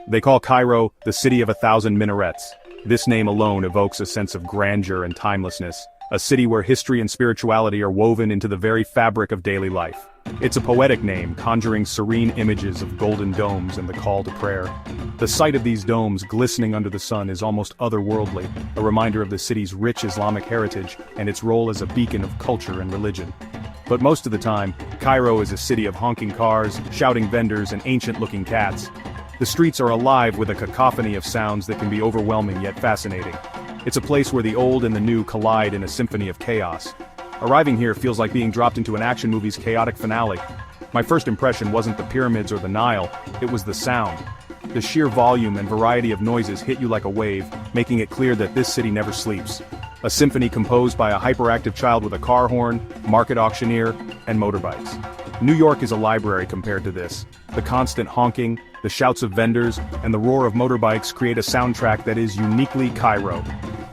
They call Cairo the city of 1,000 minarets. This name alone evokes a sense of grandeur and timelessness, a city where history and spirituality are woven into the very fabric of daily life. It's a poetic name, conjuring serene images of golden domes and the call to prayer. The sight of these domes glistening under the sun is almost otherworldly, a reminder of the city's rich Islamic heritage and its role as a beacon of culture and religion. But most of the time, Cairo is a city of honking cars, shouting vendors, and ancient-looking cats. The streets are alive with a cacophony of sounds that can be overwhelming yet fascinating. It's a place where the old and the new collide in a symphony of chaos. Arriving here feels like being dropped into an action movie's chaotic finale. My first impression wasn't the pyramids or the Nile, it was the sound. The sheer volume and variety of noises hit you like a wave, making it clear that this city never sleeps. A symphony composed by a hyperactive child with a car horn, market auctioneer, and motorbikes. New York is a library compared to this. The constant honking, the shouts of vendors, and the roar of motorbikes create a soundtrack that is uniquely Cairo.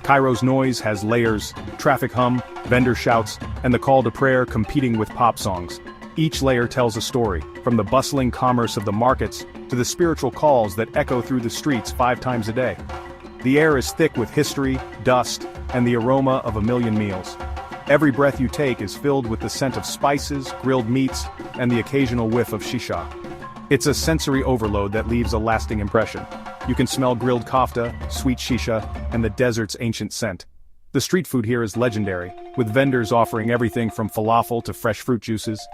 Cairo's noise has layers, traffic hum, vendor shouts, and the call to prayer competing with pop songs. Each layer tells a story, from the bustling commerce of the markets to the spiritual calls that echo through the streets 5 times a day. The air is thick with history, dust, and the aroma of a million meals. Every breath you take is filled with the scent of spices, grilled meats, and the occasional whiff of shisha. It's a sensory overload that leaves a lasting impression. You can smell grilled kofta, sweet shisha, and the desert's ancient scent. The street food here is legendary, with vendors offering everything from falafel to fresh fruit juices.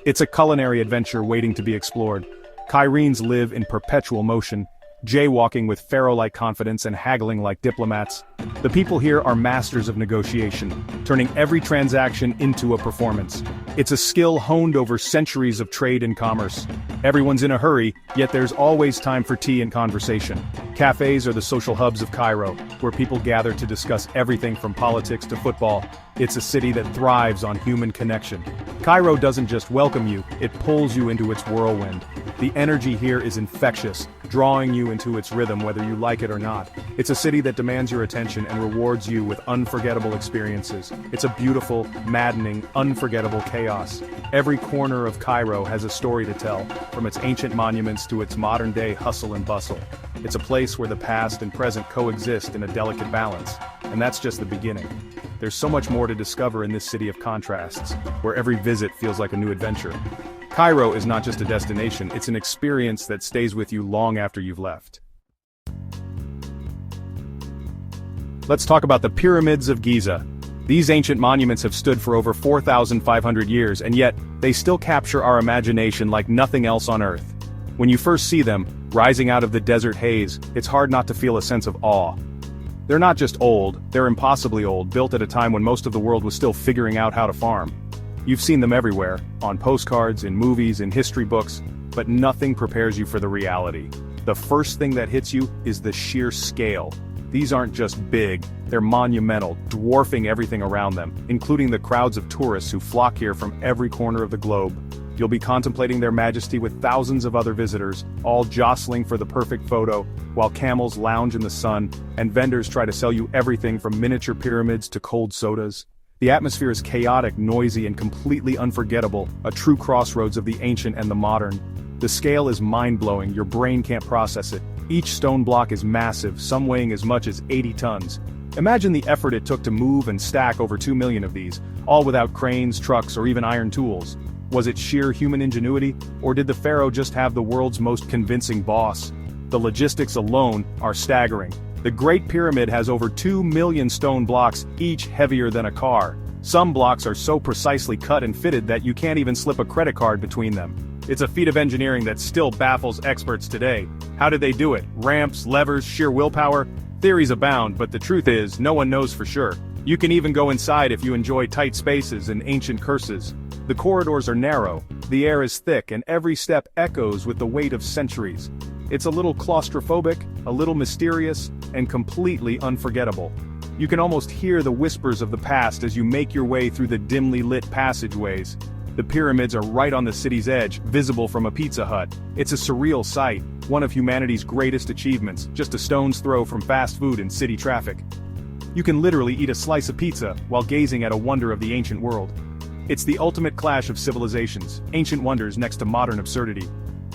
It's a culinary adventure waiting to be explored. Cairenes live in perpetual motion, jaywalking with pharaoh-like confidence and haggling like diplomats. The people here are masters of negotiation, turning every transaction into a performance. It's a skill honed over centuries of trade and commerce. Everyone's in a hurry, yet there's always time for tea and conversation. Cafes are the social hubs of Cairo, where people gather to discuss everything from politics to football. It's a city that thrives on human connection. Cairo doesn't just welcome you, it pulls you into its whirlwind. The energy here is infectious, drawing you into its rhythm whether you like it or not. It's a city that demands your attention and rewards you with unforgettable experiences. It's a beautiful, maddening, unforgettable chaos. Every corner of Cairo has a story to tell, from its ancient monuments to its modern-day hustle and bustle. It's a place where the past and present coexist in a delicate balance. And that's just the beginning. There's so much more to discover in this city of contrasts, where every visit feels like a new adventure. Cairo is not just a destination, it's an experience that stays with you long after you've left. Let's talk about the Pyramids of Giza. These ancient monuments have stood for over 4,500 years, and yet, they still capture our imagination like nothing else on Earth. When you first see them, rising out of the desert haze, it's hard not to feel a sense of awe. They're not just old, they're impossibly old, built at a time when most of the world was still figuring out how to farm. You've seen them everywhere, on postcards, in movies, in history books, but nothing prepares you for the reality. The first thing that hits you is the sheer scale. These aren't just big, they're monumental, dwarfing everything around them, including the crowds of tourists who flock here from every corner of the globe. You'll be contemplating their majesty with thousands of other visitors, all jostling for the perfect photo, while camels lounge in the sun, and vendors try to sell you everything from miniature pyramids to cold sodas. The atmosphere is chaotic, noisy, and completely unforgettable, a true crossroads of the ancient and the modern. The scale is mind-blowing, your brain can't process it. Each stone block is massive, some weighing as much as 80 tons. Imagine the effort it took to move and stack over 2 million of these, all without cranes, trucks, or even iron tools. Was it sheer human ingenuity, or did the pharaoh just have the world's most convincing boss? The logistics alone are staggering. The Great Pyramid has over 2 million stone blocks, each heavier than a car. Some blocks are so precisely cut and fitted that you can't even slip a credit card between them. It's a feat of engineering that still baffles experts today. How did they do it? Ramps, levers, sheer willpower? Theories abound, but the truth is, no one knows for sure. You can even go inside if you enjoy tight spaces and ancient curses. The corridors are narrow, the air is thick, and every step echoes with the weight of centuries. It's a little claustrophobic, a little mysterious, and completely unforgettable. You can almost hear the whispers of the past as you make your way through the dimly lit passageways. The pyramids are right on the city's edge, visible from a Pizza Hut. It's a surreal sight, one of humanity's greatest achievements, just a stone's throw from fast food and city traffic. You can literally eat a slice of pizza while gazing at a wonder of the ancient world. It's the ultimate clash of civilizations, ancient wonders next to modern absurdity.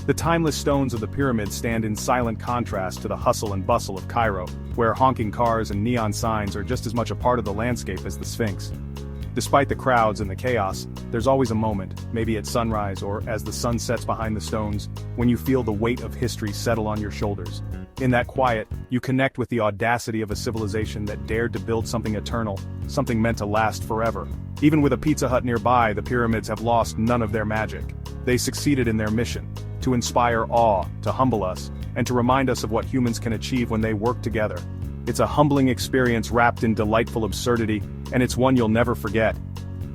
The timeless stones of the pyramids stand in silent contrast to the hustle and bustle of Cairo, where honking cars and neon signs are just as much a part of the landscape as the Sphinx. Despite the crowds and the chaos, there's always a moment, maybe at sunrise or as the sun sets behind the stones, when you feel the weight of history settle on your shoulders. In that quiet, you connect with the audacity of a civilization that dared to build something eternal, something meant to last forever. Even with a Pizza Hut nearby, the pyramids have lost none of their magic. They succeeded in their mission: to inspire awe, to humble us, and to remind us of what humans can achieve when they work together. It's a humbling experience wrapped in delightful absurdity, and it's one you'll never forget.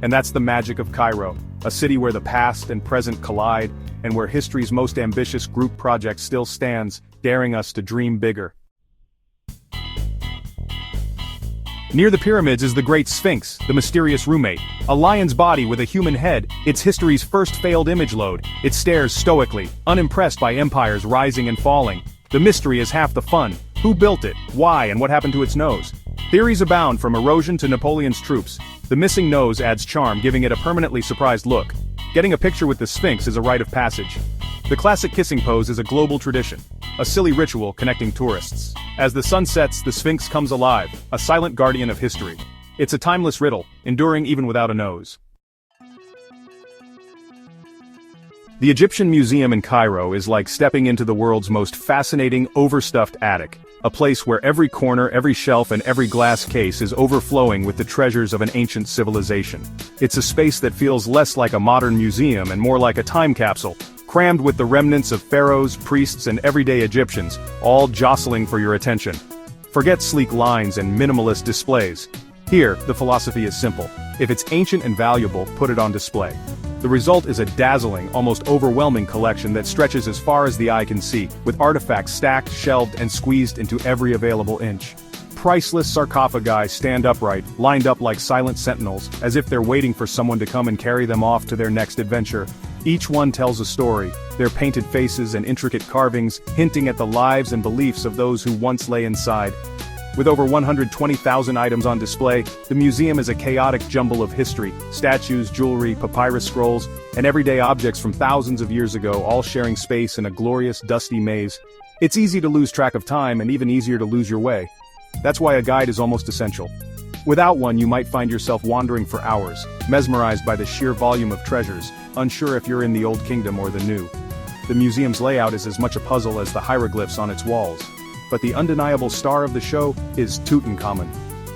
And that's the magic of Cairo, a city where the past and present collide, and where history's most ambitious group project still stands, daring us to dream bigger. Near the pyramids is the Great Sphinx, the mysterious roommate. A lion's body with a human head, it's history's first failed image load. It stares stoically, unimpressed by empires rising and falling. The mystery is half the fun. Who built it, why, and what happened to its nose? Theories abound, from erosion to Napoleon's troops. The missing nose adds charm, giving it a permanently surprised look. Getting a picture with the Sphinx is a rite of passage. The classic kissing pose is a global tradition, a silly ritual connecting tourists. As the sun sets, the Sphinx comes alive, a silent guardian of history. It's a timeless riddle, enduring even without a nose. The Egyptian Museum in Cairo is like stepping into the world's most fascinating, overstuffed attic, a place where every corner, every shelf, and every glass case is overflowing with the treasures of an ancient civilization. It's a space that feels less like a modern museum and more like a time capsule, crammed with the remnants of pharaohs, priests, and everyday Egyptians, all jostling for your attention. Forget sleek lines and minimalist displays. Here, the philosophy is simple: if it's ancient and valuable, put it on display. The result is a dazzling, almost overwhelming collection that stretches as far as the eye can see, with artifacts stacked, shelved, and squeezed into every available inch. Priceless sarcophagi stand upright, lined up like silent sentinels, as if they're waiting for someone to come and carry them off to their next adventure. Each one tells a story, their painted faces and intricate carvings hinting at the lives and beliefs of those who once lay inside. With over 120,000 items on display, the museum is a chaotic jumble of history: statues, jewelry, papyrus scrolls, and everyday objects from thousands of years ago, all sharing space in a glorious, dusty maze. It's easy to lose track of time and even easier to lose your way. That's why a guide is almost essential. Without one, you might find yourself wandering for hours, mesmerized by the sheer volume of treasures, unsure if you're in the old kingdom or the new. The museum's layout is as much a puzzle as the hieroglyphs on its walls. But the undeniable star of the show is Tutankhamun.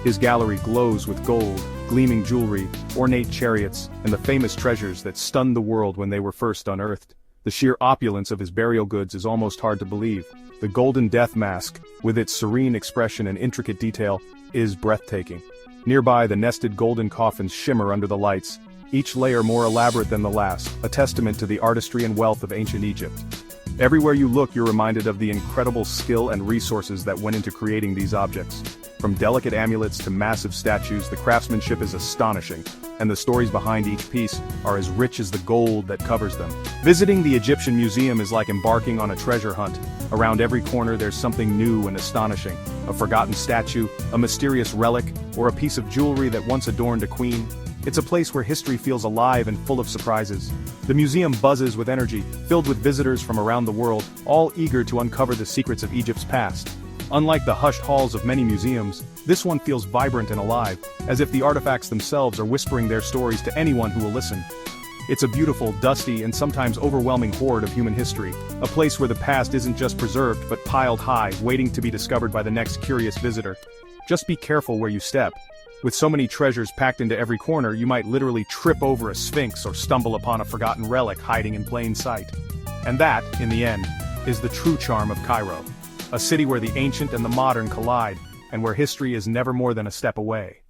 His gallery glows with gold, gleaming jewelry, ornate chariots, and the famous treasures that stunned the world when they were first unearthed. The sheer opulence of his burial goods is almost hard to believe. The golden death mask, with its serene expression and intricate detail, is breathtaking. Nearby, the nested golden coffins shimmer under the lights, each layer more elaborate than the last, a testament to the artistry and wealth of ancient Egypt. Everywhere you look, you're reminded of the incredible skill and resources that went into creating these objects. From delicate amulets to massive statues, the craftsmanship is astonishing, and the stories behind each piece are as rich as the gold that covers them. Visiting the Egyptian Museum is like embarking on a treasure hunt. Around every corner there's something new and astonishing: a forgotten statue, a mysterious relic, or a piece of jewelry that once adorned a queen. It's a place where history feels alive and full of surprises. The museum buzzes with energy, filled with visitors from around the world, all eager to uncover the secrets of Egypt's past. Unlike the hushed halls of many museums, this one feels vibrant and alive, as if the artifacts themselves are whispering their stories to anyone who will listen. It's a beautiful, dusty, and sometimes overwhelming hoard of human history, a place where the past isn't just preserved but piled high, waiting to be discovered by the next curious visitor. Just be careful where you step. With so many treasures packed into every corner, you might literally trip over a sphinx or stumble upon a forgotten relic hiding in plain sight. And that, in the end, is the true charm of Cairo. A city where the ancient and the modern collide, and where history is never more than a step away.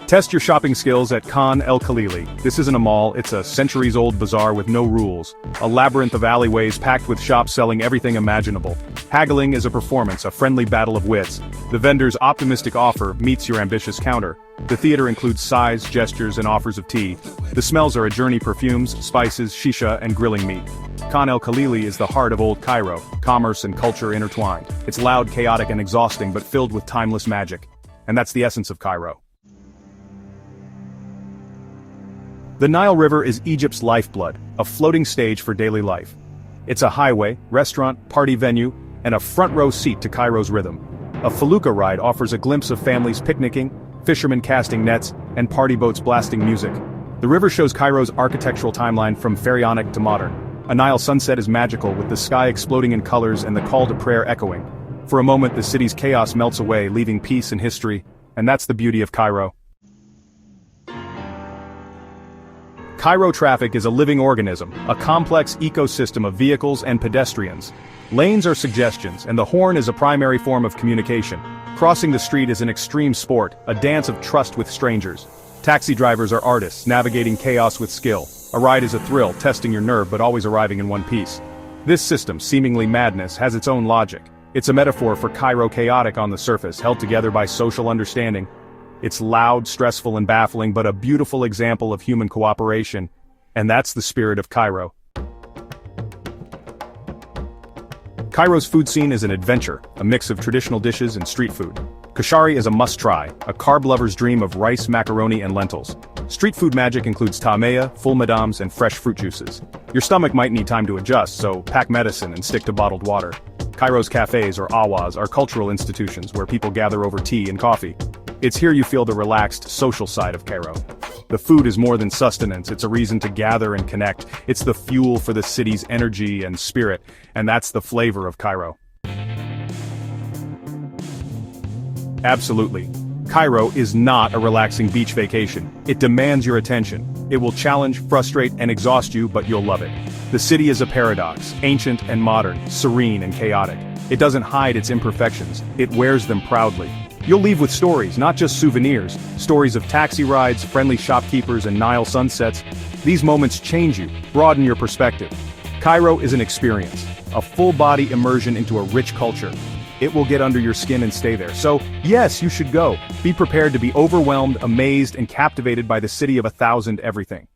Test your shopping skills at el-Khalili. This isn't a mall, it's a centuries-old bazaar with no rules. A labyrinth of alleyways packed with shops selling everything imaginable. Haggling is a performance, a friendly battle of wits. The vendor's optimistic offer meets your ambitious counter. The theater includes sighs, gestures, and offers of tea. The smells are a journey: perfumes, spices, shisha, and grilling meat. Khan el-Khalili is the heart of old Cairo, commerce and culture intertwined. It's loud, chaotic, and exhausting, but filled with timeless magic. And that's the essence of Cairo. The Nile River is Egypt's lifeblood, a floating stage for daily life. It's a highway, restaurant, party venue, and a front-row seat to Cairo's rhythm. A felucca ride offers a glimpse of families picnicking, fishermen casting nets, and party boats blasting music. The river shows Cairo's architectural timeline from pharaonic to modern. A Nile sunset is magical, with the sky exploding in colors and the call to prayer echoing. For a moment, the city's chaos melts away, leaving peace and history, and that's the beauty of Cairo. Cairo traffic is a living organism, a complex ecosystem of vehicles and pedestrians. Lanes are suggestions, and the horn is a primary form of communication. Crossing the street is an extreme sport, a dance of trust with strangers. Taxi drivers are artists, navigating chaos with skill. A ride is a thrill, testing your nerve but always arriving in one piece. This system, seemingly madness, has its own logic. It's a metaphor for Cairo, chaotic on the surface, held together by social understanding. It's loud, stressful, and baffling, but a beautiful example of human cooperation. And that's the spirit of Cairo. Cairo's food scene is an adventure, a mix of traditional dishes and street food. Kashari is a must-try, a carb lover's dream of rice, macaroni, and lentils. Street food magic includes tameya, full madams, and fresh fruit juices. Your stomach might need time to adjust, so pack medicine and stick to bottled water. Cairo's cafes, or awas, are cultural institutions where people gather over tea and coffee. It's here you feel the relaxed, social side of Cairo. The food is more than sustenance, it's a reason to gather and connect. It's the fuel for the city's energy and spirit, and that's the flavor of Cairo. Absolutely. Cairo is not a relaxing beach vacation. It demands your attention. It will challenge, frustrate, and exhaust you, but you'll love it. The city is a paradox, ancient and modern, serene and chaotic. It doesn't hide its imperfections, it wears them proudly. You'll leave with stories, not just souvenirs. Stories of taxi rides, friendly shopkeepers, and Nile sunsets. These moments change you, broaden your perspective. Cairo is an experience, a full-body immersion into a rich culture. It will get under your skin and stay there. So, yes, you should go. Be prepared to be overwhelmed, amazed, and captivated by the city of 1,000 everything.